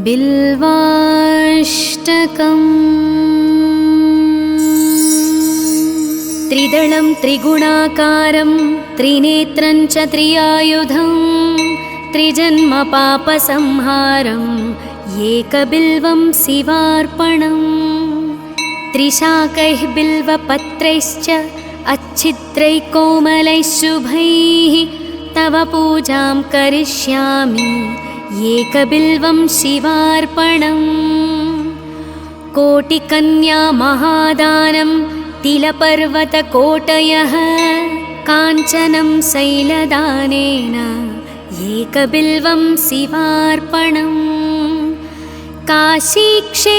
बिल्वाष्टकम् त्रिदलं त्रिगुणाकारं त्रिनेत्रं च त्रियायुधं त्रिजन्मपापसंहारम् एकबिल्वं शिवार्पणम् त्रिशाकैः बिल्वपत्रैश्च अच्छिद्रैः कोमलैः शुभैः तव पूजां करिष्यामि एकबिल्वं शिवार्पणम् कोटिकन्या महादानं तिलपर्वतकोटयः काञ्चनं शैलदानेन एकबिल्वं शिवार्पणम् काशीक्षेत्रनिवासं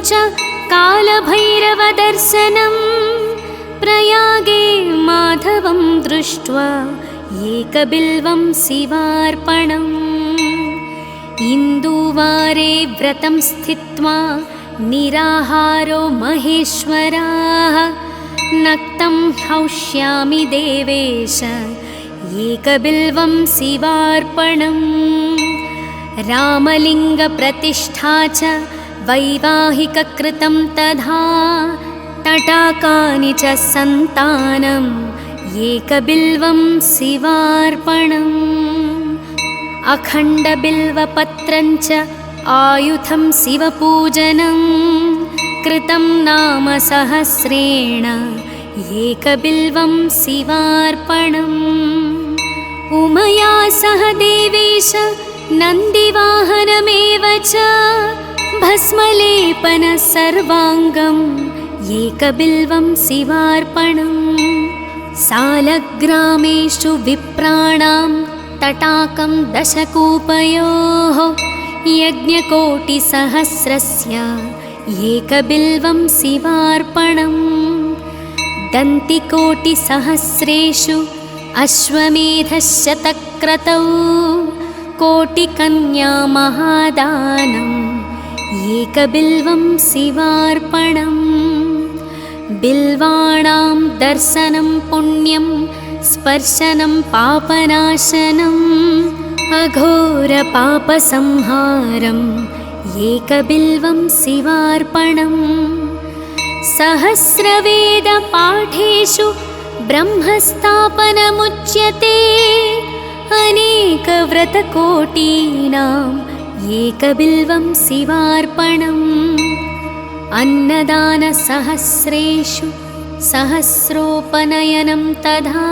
च कालभैरवदर्शनं प्रयागे माधवं दृष्ट्वा एकबिल्वं शिवार्पणम् इन्दुवारे व्रतं स्थित्वा निराहारो महेश्वराः नक्तं हौष्यामि देवेश एकबिल्वं शिवार्पणम् रामलिङ्गप्रतिष्ठा च वैवाहिककृतं तथा तटाकानि च सन्तानम् एकबिल्वं शिवार्पणम् अखण्डबिल्वपत्रं च आयुधं शिवपूजनं कृतं नाम सहस्रेण एकबिल्वं शिवार्पणम् उमया सह देवेश नन्दिवाहनमेव च भस्मलेपन सर्वाङ्गम् एकबिल्वं शिवार्पणम् सालग्रामेषु विप्राणां तटाकं दशकूपयोः यज्ञकोटिसहस्रस्य एकबिल्वं शिवार्पणम् दन्तिकोटिसहस्रेषु अश्वमेधशतक्रतौ कोटिकन्या महादानम् एकबिल्वं शिवार्पणम् बिल्वाणां दर्शनं पुण्यं स्पर्शनं पापनाशनम् अघोरपापसंहारम् एकबिल्वं शिवार्पणम् सहस्रवेदपाठेषु ब्रह्मस्थापनमुच्यते अनेकव्रतकोटीनाम् एकबिल्वं शिवार्पणम् अन्नदानसहस्रेषु सहस्रोपनयनं तथा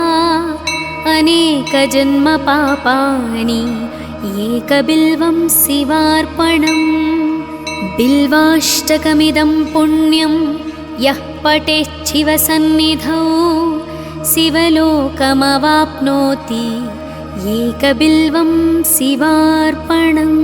अनेकजन्मपापानि एकबिल्वं शिवार्पणम् बिल्वाष्टकमिदं पुण्यं यः पठेत् शिवसन्निधौ शिवलोकमवाप्नोति एकबिल्वं शिवार्पणम्।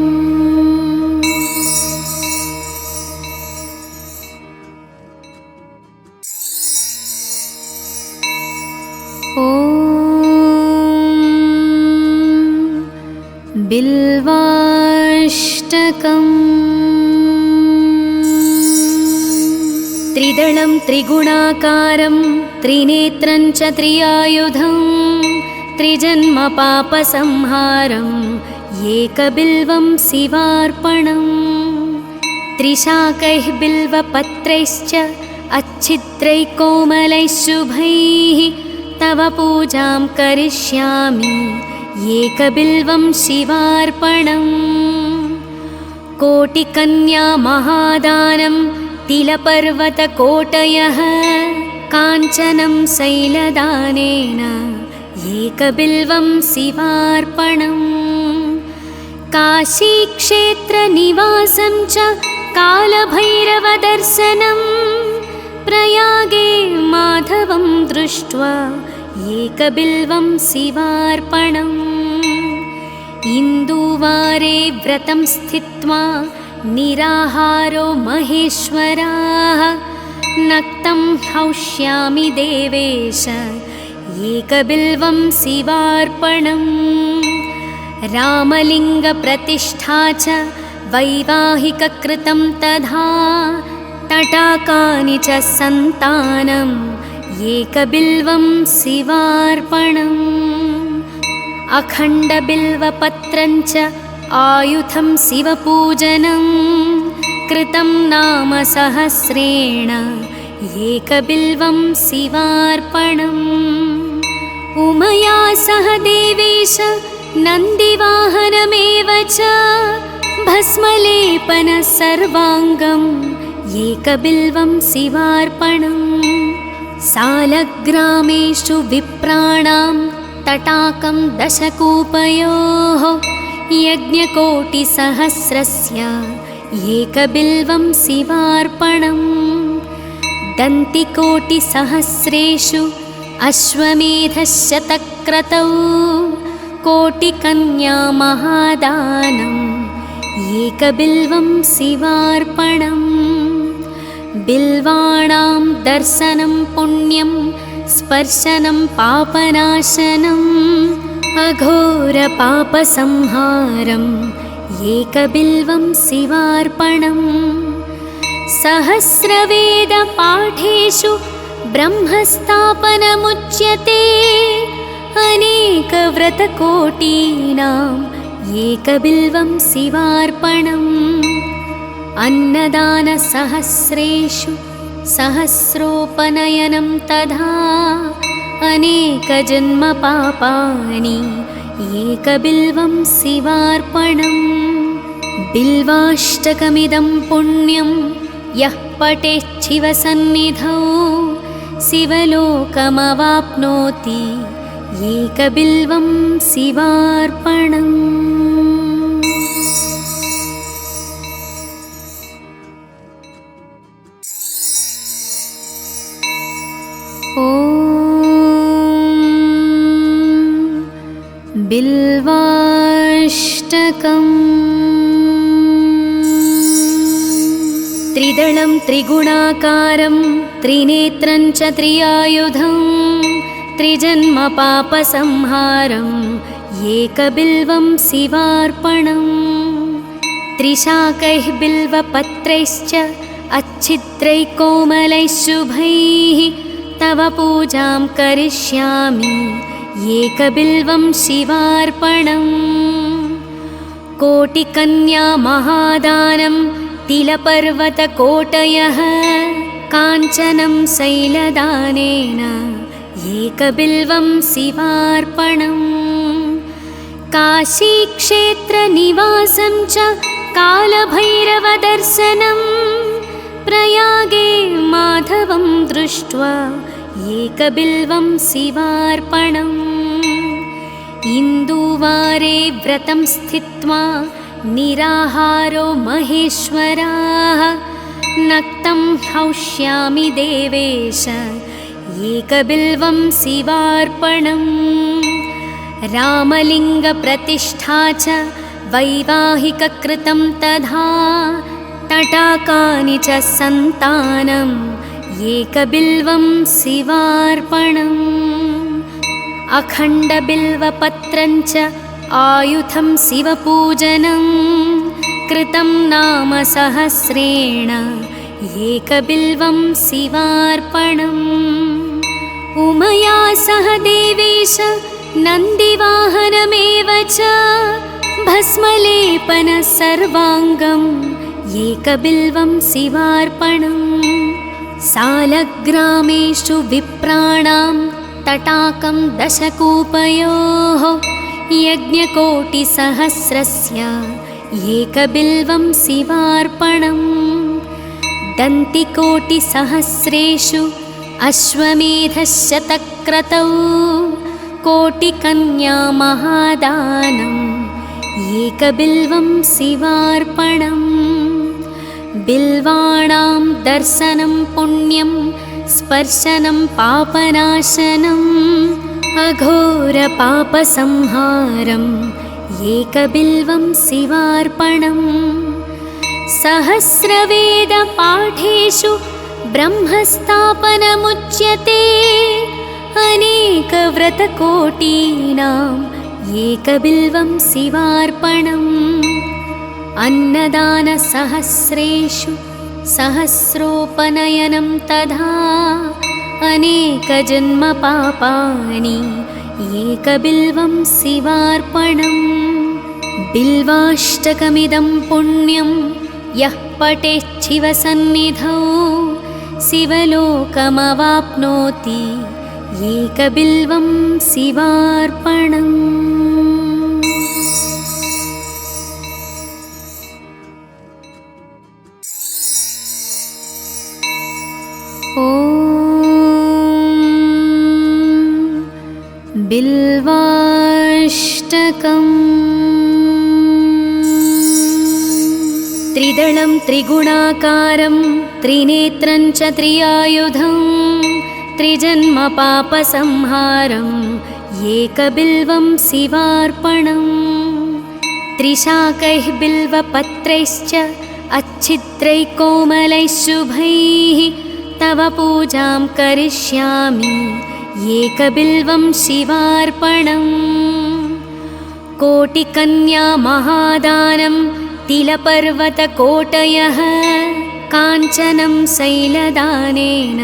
बिल्वाष्टकम् त्रिदलं त्रिगुणाकारं त्रिनेत्रं च त्रियायुधं त्रिजन्मपापसंहारम् एकबिल्वं शिवार्पणम् त्रिशाकैः बिल्वपत्रैश्च अच्छिद्रैः कोमलैः शुभैः तव पूजां करिष्यामि एकबिल्वं शिवार्पणम् कोटिकन्या महादानं तिलपर्वतकोटयः काञ्चनं शैलदानेन एकबिल्वं शिवार्पणम् काशीक्षेत्रनिवासं च कालभैरवदर्शनं प्रयागे माधवं दृष्ट्वा एकबिल्वं शिवार्पणम् इन्दुवारे व्रतं स्थित्वा निराहारो महेश्वराः नक्तं हौष्यामि देवेश एकबिल्वं शिवार्पणम् रामलिङ्गप्रतिष्ठा च वैवाहिककृतं तथा तटाकानि च सन्तानम् एकबिल्वं शिवार्पणम् अखण्डबिल्वपत्रं च आयुधं शिवपूजनं कृतं नाम सहस्रेण एकबिल्वं शिवार्पणम् उमया सह देवेश नन्दिवाहनमेव च भस्मलेपन सर्वाङ्गम् एकबिल्वं शिवार्पणम् सालग्रामेषु विप्राणां तटाकं दशकूपयोः यज्ञकोटिसहस्रस्य एकबिल्वं शिवार्पणम् दन्तिकोटिसहस्रेषु अश्वमेधशतक्रतौ कोटिकन्या महादानम् एकबिल्वं शिवार्पणम् बिल्वाणां दर्शनं पुण्यं स्पर्शनं पापनाशनम् अघोरपापसंहारम् एकबिल्वं शिवार्पणम् सहस्रवेदपाठेषु ब्रह्मस्थापनमुच्यते अनेकव्रतकोटीनाम् एकबिल्वं शिवार्पणम् अन्नदानसहस्रेषु सहस्रोपनयनं तथा अनेकजन्मपापानि एकबिल्वं शिवार्पणम् बिल्वाष्टकमिदं पुण्यं यः पठेच्छिवसन्निधौ शिवलोकमवाप्नोति एकबिल्वं शिवार्पणम् बिल्वाष्टकम् त्रिदलं त्रिगुणाकारं त्रिनेत्रं च त्रियायुधं त्रिजन्मपापसंहारम् एकबिल्वं शिवार्पणम् त्रिशाकैः बिल्वपत्रैश्च अच्छिद्रैः कोमलैः शुभैः तव पूजां करिष्यामि एकबिल्वं शिवार्पणम् कोटिकन्या महादानं तिलपर्वतकोटयः काञ्चनं शैलदानेन एकबिल्वं शिवार्पणम् काशीक्षेत्रनिवासं च कालभैरवदर्शनं प्रयागे माधवं दृष्ट्वा एकबिल्वं शिवार्पणम् इन्दुवारे व्रतं स्थित्वा निराहारो महेश्वराः नक्तं हौष्यामि देवेश एकबिल्वं शिवार्पणम् रामलिङ्गप्रतिष्ठा च वैवाहिककृतं तथा तटाकानि च सन्तानम् एकबिल्वं शिवार्पणम् अखण्डबिल्वपत्रं च आयुधं शिवपूजनं कृतं नाम सहस्रेण एकबिल्वं शिवार्पणम् उमया सह देवेश नन्दिवाहनमेव च भस्मलेपन सर्वाङ्गम् एकबिल्वं शिवार्पणम् सालग्रामेषु विप्राणां तटाकं दशकूपयोः यज्ञकोटिसहस्रस्य एकबिल्वं शिवार्पणम् दन्तिकोटिसहस्रेषु अश्वमेधशतक्रतौ कोटिकन्या महादानम् एकबिल्वं शिवार्पणम् बिल्वाणां दर्शनं पुण्यं स्पर्शनं पापनाशनम् अघोरपापसंहारम् एकबिल्वं शिवार्पणम् सहस्रवेदपाठेषु ब्रह्मस्थापनमुच्यते अनेकव्रतकोटीनाम् एकबिल्वं शिवार्पणम् अन्नदानसहस्रेषु सहस्रोपनयनं तथा अनेकजन्मपापानि एकबिल्वं शिवार्पणम् बिल्वाष्टकमिदं पुण्यं यः पठेच्छिवसन्निधौ शिवलोकमवाप्नोति एकबिल्वं शिवार्पणम्। ॐ बिल्वाष्टकम्। त्रिदलं त्रिगुणाकारं त्रिनेत्रं च त्रियायुधं त्रिजन्मपापसंहारम् एकबिल्वं शिवार्पणम्। त्रिशाकैः बिल्वपत्रैश्च अच्छिद्रैः कोमलैः शुभैः तव पूजां करिष्यामि एकबिल्वं शिवार्पणम्। कोटिकन्या महादानं तिलपर्वतकोटयः काञ्चनं शैलदानेन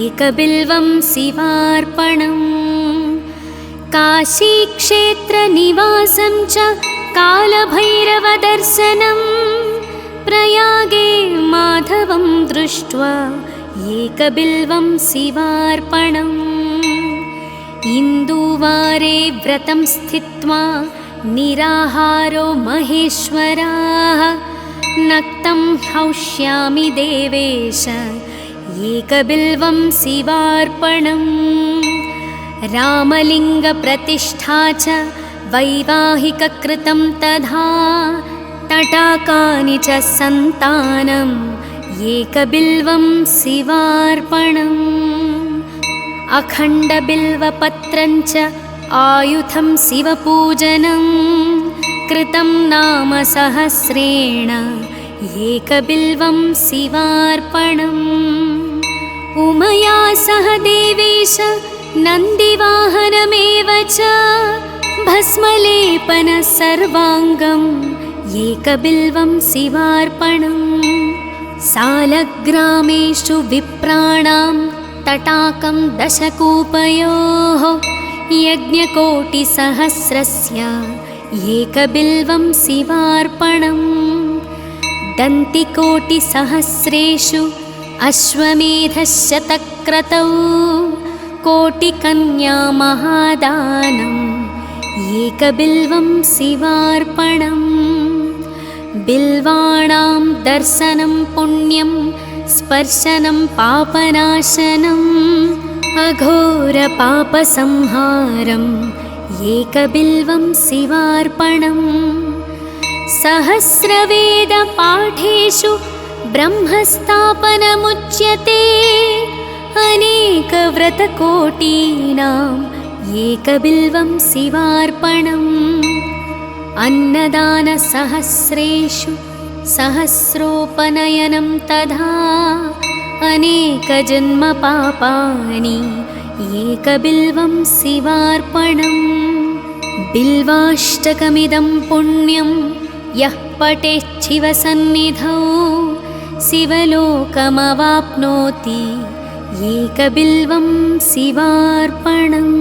एकबिल्वं शिवार्पणम्। काशीक्षेत्रनिवासं च कालभैरवदर्शनं प्रयागे माधवं दृष्ट्वा एकबिल्वं शिवार्पणम्। इन्दुवारे व्रतं स्थित्वा निराहारो महेश्वराः नक्तं हौष्यामि देवेश एकबिल्वं शिवार्पणम्। रामलिङ्गप्रतिष्ठा च वैवाहिककृतं तथा तटाकानि च सन्तानम् एकबिल्वं शिवार्पणम्। अखण्डबिल्वपत्रं च आयुधं शिवपूजनं कृतं नाम सहस्रेण एकबिल्वं शिवार्पणम्। उमया सह देवेश नन्दिवाहनमेव च भस्मलेपन सर्वाङ्गम् एकबिल्वं शिवार्पणम्। सालग्रामेषु विप्राणां तटाकं दशकूपयोः यज्ञकोटिसहस्रस्य एकबिल्वं शिवार्पणम्। दन्तिकोटिसहस्रेषु अश्वमेधशतक्रतौ कोटिकन्या महादानम् एकबिल्वं शिवार्पणम्। बिल्वाणां दर्शनं पुण्यं स्पर्शनं पापनाशनम् अघोरपापसंहारम् एकबिल्वं शिवार्पणम्। सहस्रवेदपाठेषु ब्रह्मस्थापनमुच्यते अनेकव्रतकोटीनाम् एकबिल्वं शिवार्पणम्। अन्नदानसहस्रेषु सहस्रोपनयनं तथा अनेकजन्मपापानि एकबिल्वं शिवार्पणम्। बिल्वाष्टकमिदं पुण्यं यः पठेच्छिवसन्निधौ शिवलोकमवाप्नोति एकबिल्वं शिवार्पणम्।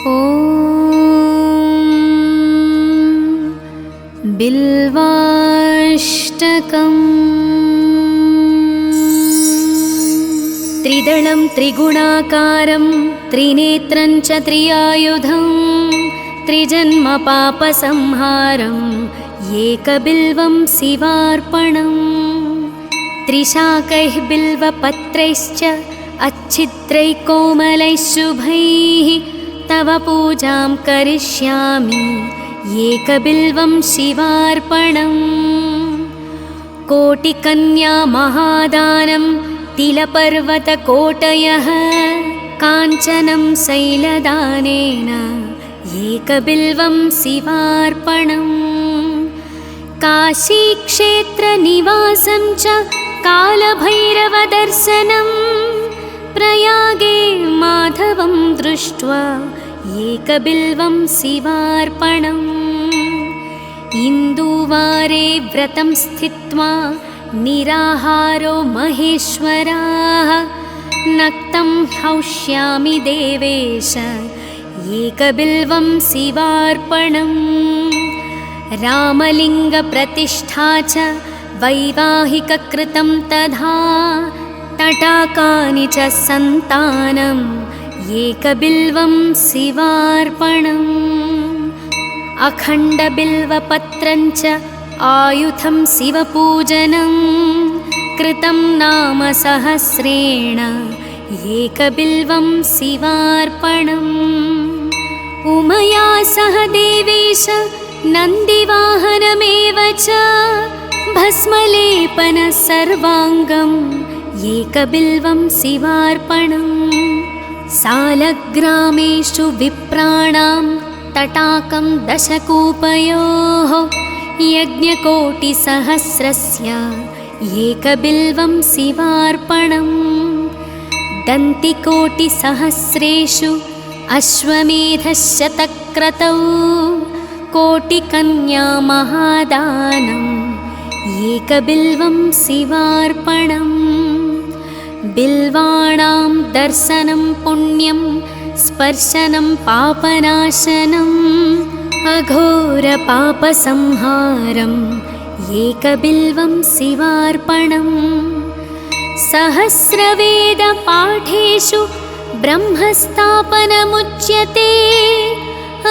ॐ बिल्वाष्टकम्। त्रिदलं त्रिगुणाकारं त्रिनेत्रं च त्रियायुधं त्रिजन्मपापसंहारम् एकबिल्वं शिवार्पणम्। त्रिशाकैः बिल्वपत्रैश्च अच्छिद्रैः कोमलैः शुभैः तव पूजां करिष्यामि एकबिल्वं शिवार्पणम्। कोटिकन्या महादानं तिलपर्वतकोटयः काञ्चनं शैलदानेन एकबिल्वं शिवार्पणम्। काशीक्षेत्रनिवासं च कालभैरवदर्शनं प्रयागे माधवं दृष्ट्वा एकबिल्वं शिवार्पणम्। इन्दुवारे व्रतं स्थित्वा निराहारो महेश्वराः नक्तं हौष्यामि देवेश एकबिल्वं शिवार्पणम् रामलिङ्गप्रतिष्ठा च वैवाहिककृतं तथा तटाकानि च सन्तानम् एकबिल्वं शिवार्पणम् अखण्डबिल्वपत्रं च आयुधं शिवपूजनं कृतं नाम सहस्रेण एकबिल्वं शिवार्पणम् उमया सह देवेश नन्दिवाहनमेव च भस्मलेपन सर्वाङ्गम् एकबिल्वं शिवार्पणम् सालग्रामेषु विप्राणां तटाकं दशकूपयोः यज्ञकोटिसहस्रस्य एकबिल्वं शिवार्पणम् दन्तिकोटिसहस्रेषु अश्वमेधशतक्रतौ कोटिकन्या महादानम् एकबिल्वं शिवार्पणम् बिल्वाणां दर्शनं पुण्यं स्पर्शनं पापनाशनम् अघोरपापसंहारम् एकबिल्वं शिवार्पणम् सहस्रवेदपाठेषु ब्रह्मस्थापनमुच्यते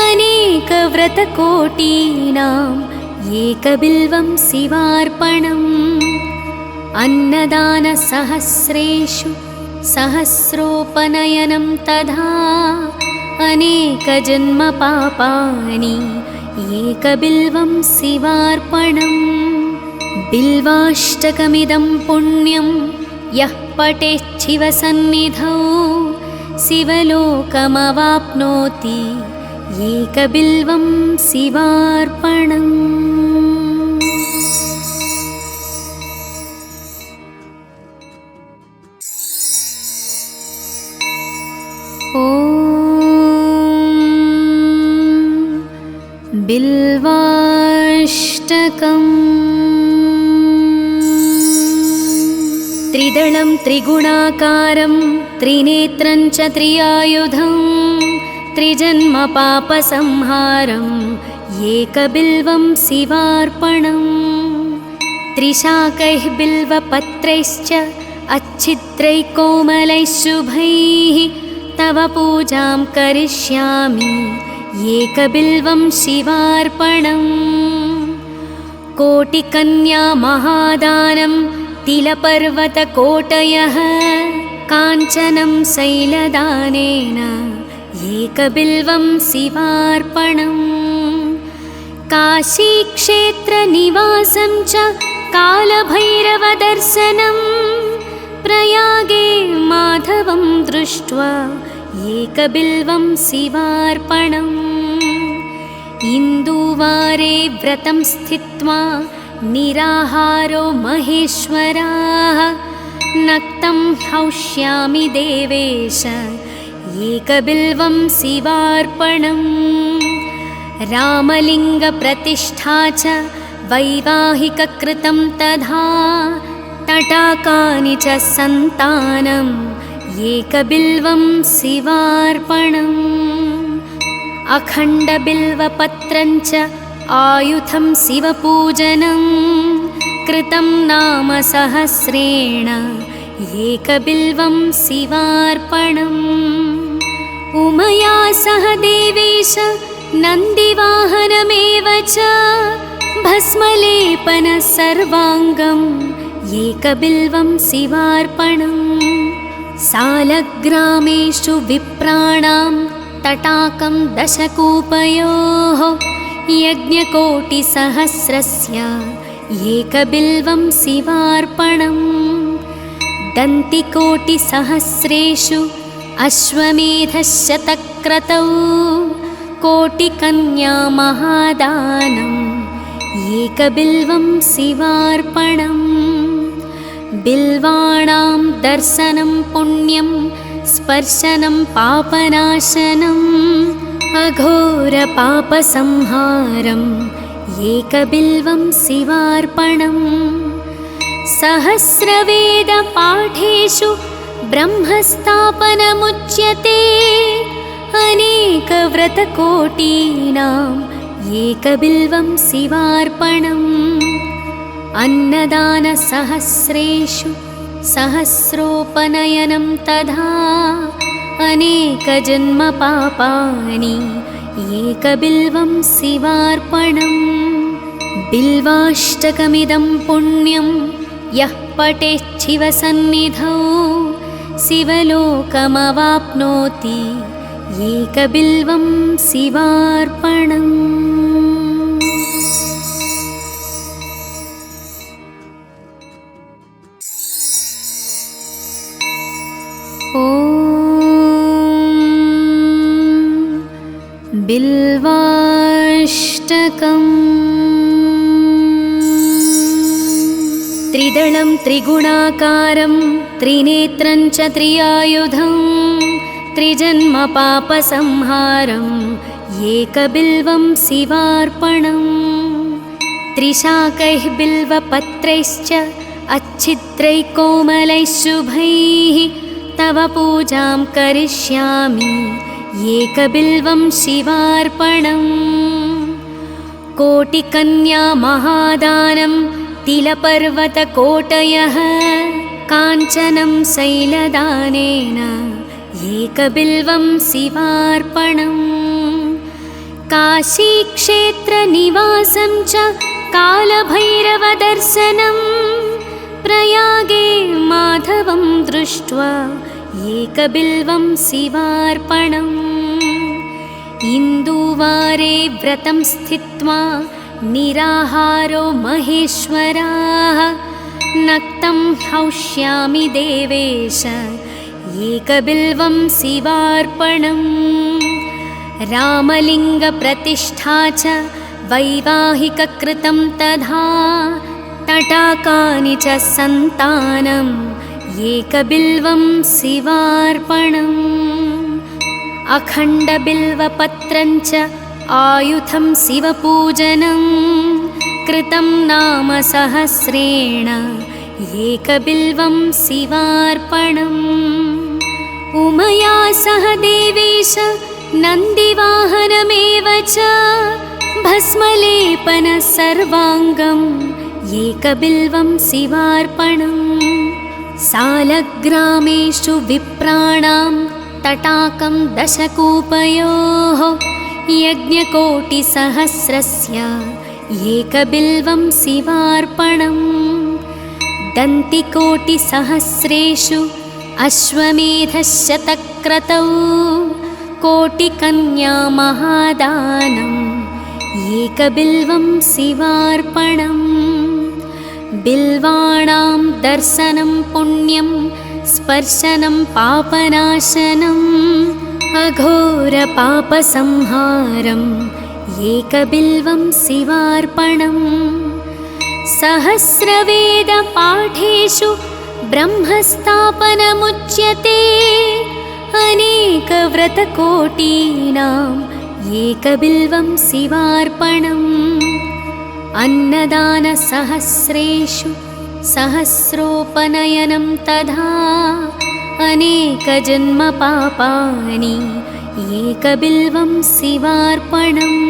अनेकव्रतकोटीनाम् एकबिल्वं शिवार्पणम् अन्नदानसहस्रेषु सहस्रोपनयनं तथा अनेकजन्मपापानि एकबिल्वं शिवार्पणम् बिल्वाष्टकमिदं पुण्यं यः पठेच्छिवसन्निधौ शिवलोकमवाप्नोति एकबिल्वं शिवार्पणम् बिल्वाष्टकम् त्रिदलं त्रिगुणाकारं त्रिनेत्रं च त्रियायुधं त्रिजन्मपापसंहारम् एकबिल्वं शिवार्पणम् त्रिशाकैः बिल्वपत्रैश्च अच्छिद्रैः कोमलैः शुभैः तव पूजां करिष्यामि एकबिल्वं शिवार्पणम् कोटिकन्या महादानं तिलपर्वतकोटयः काञ्चनं शैलदानेन एकबिल्वं शिवार्पणम् काशीक्षेत्रनिवासं च कालभैरवदर्शनं प्रयागे माधवं दृष्ट्वा एकबिल्वं शिवार्पणम् इन्दुवारे व्रतं स्थित्वा निराहारो महेश्वराः नक्तं हौष्यामि देवेश एकबिल्वं शिवार्पणम् रामलिङ्गप्रतिष्ठा च वैवाहिककृतं तथा तटाकानि च सन्तानम् एकबिल्वं शिवार्पणम् अखण्डबिल्वपत्रं च आयुधं शिवपूजनं कृतं नाम सहस्रेण एकबिल्वं शिवार्पणम् उमया सह देवेश नन्दिवाहनमेव च भस्मलेपन सर्वाङ्गम् एकबिल्वं शिवार्पणम् सालग्रामेषु विप्राणां तटाकं दशकूपयोः यज्ञकोटिसहस्रस्य एकबिल्वं शिवार्पणम् दन्तिकोटिसहस्रेषु अश्वमेधशतक्रतौ कोटिकन्या महादानम् एकबिल्वं शिवार्पणम् बिल्वाणां दर्शनं पुण्यं स्पर्शनं पापनाशनम् अघोरपापसंहारम् एकबिल्वं शिवार्पणम् सहस्रवेदपाठेषु ब्रह्मस्थापनमुच्यते अनेकव्रतकोटीनाम् एकबिल्वं शिवार्पणम् अन्नदानसहस्रेषु सहस्रोपनयनं तथा अनेकजन्मपापानि एकबिल्वं शिवार्पणम् बिल्वाष्टकमिदं पुण्यं यः पठेच्छिवसन्निधौ शिवलोकमवाप्नोति एकबिल्वं शिवार्पणम्। ॐ बिल्वाष्टकम् त्रिदलं त्रिगुणाकारं त्रिनेत्रं च त्रियायुधं त्रिजन्मपापसंहारम् एकबिल्वं शिवार्पणम् त्रिशाकैः बिल्वपत्रैश्च अच्छिद्रैः कोमलैः शुभैः तव पूजां करिष्यामि एकबिल्वं शिवार्पणम् कोटिकन्या महादानं तिलपर्वतकोटयः काञ्चनं शैलदानेन एकबिल्वं शिवार्पणम् काशीक्षेत्रनिवासं च कालभैरवदर्शनं प्रयागे माधवं दृष्ट्वा एकबिल्वं शिवार्पणम् इन्दुवारे व्रतं स्थित्वा निराहारो महेश्वराः नक्तं हौष्यामि देवेश एकबिल्वं शिवार्पणम् रामलिङ्गप्रतिष्ठा च वैवाहिककृतं तथा तटाकानि च सन्तानम् एकबिल्वं शिवार्पणम् अखण्डबिल्वपत्रं च आयुधं शिवपूजनं कृतं नाम सहस्रेण एकबिल्वं शिवार्पणम् उमया सह देवेश नन्दिवाहनमेव च भस्मलेपन सर्वाङ्गम् एकबिल्वं शिवार्पणम् सालग्रामेषु विप्राणां तटाकं दशकूपयोः यज्ञकोटिसहस्रस्य एकबिल्वं शिवार्पणम् दन्तिकोटिसहस्रेषु अश्वमेधशतक्रतौ कोटिकन्या महादानम् एकबिल्वं शिवार्पणम् बिल्वाणां दर्शनं पुण्यं स्पर्शनं पापनाशनम् अघोरपापसंहारम् एकबिल्वं शिवार्पणम् सहस्रवेदपाठेषु ब्रह्मस्थापनमुच्यते अनेकव्रतकोटीनाम् एकबिल्वं शिवार्पणम् अन्नदानसहस्रेषु सहस्रोपनयनं तथा अनेकजन्मपापानि एकबिल्वं शिवार्पणम्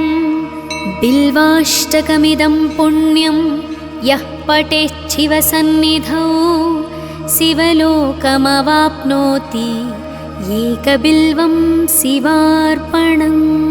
बिल्वाष्टकमिदं पुण्यं यः पठेच्छिवसन्निधौ शिवलोकमवाप्नोति एकबिल्वं शिवार्पणम्।